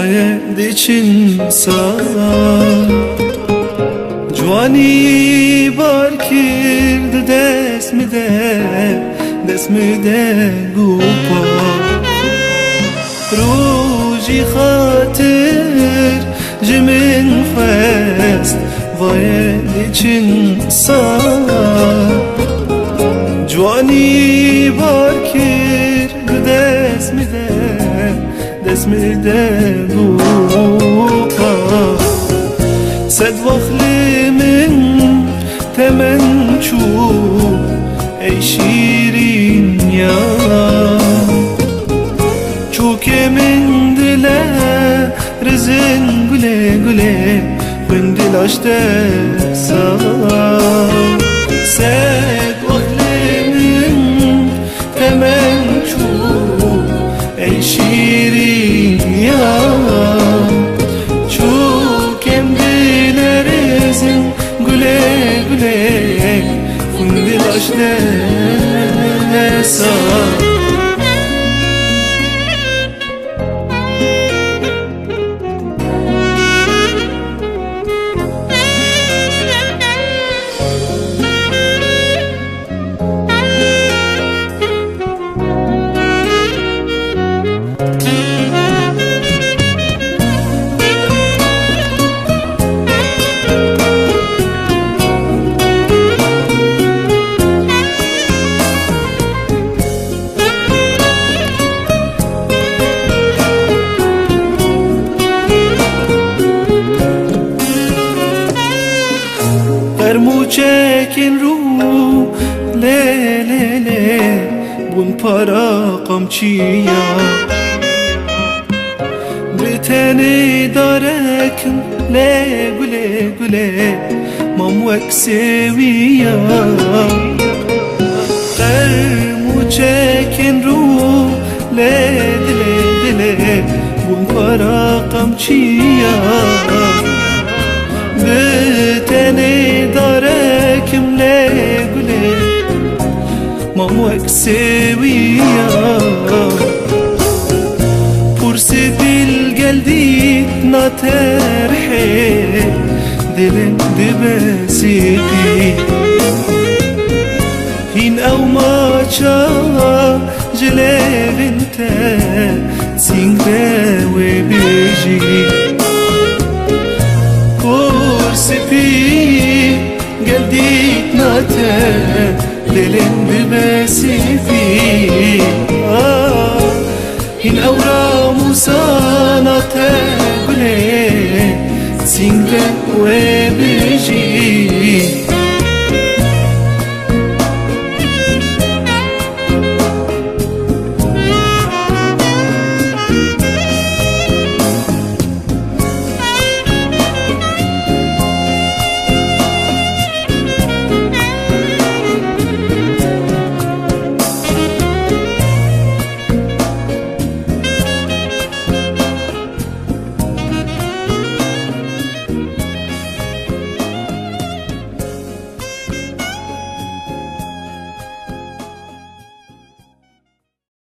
وای دیچین سا جوانی بار کرد دست میده گوپا روزی خاطر جمن خواست وای دیچین سا جوانی بار کرد دست میده گوپا صد وخلی من تمن چو ای شیرین یا چو که من دله رزن گله من دلاشته سا صد وخلی من تمن چو ای شیرین یا نسا چکن رو لی بون پاراقم چیا بتنی دارکم لی گله مام وکسویا قرمو چکن رو لی بون پاراقم چیا بتنی داركم ليقولي ماموك سويا فرصة بالقلبي نترحي دلن دبسيتي هين او ما تشا جلاب انت سينغدا وبيجي سفي قلبي ناتا دلن بمسي في هن أورا موسى ناتا قلي سينغدا وبيجي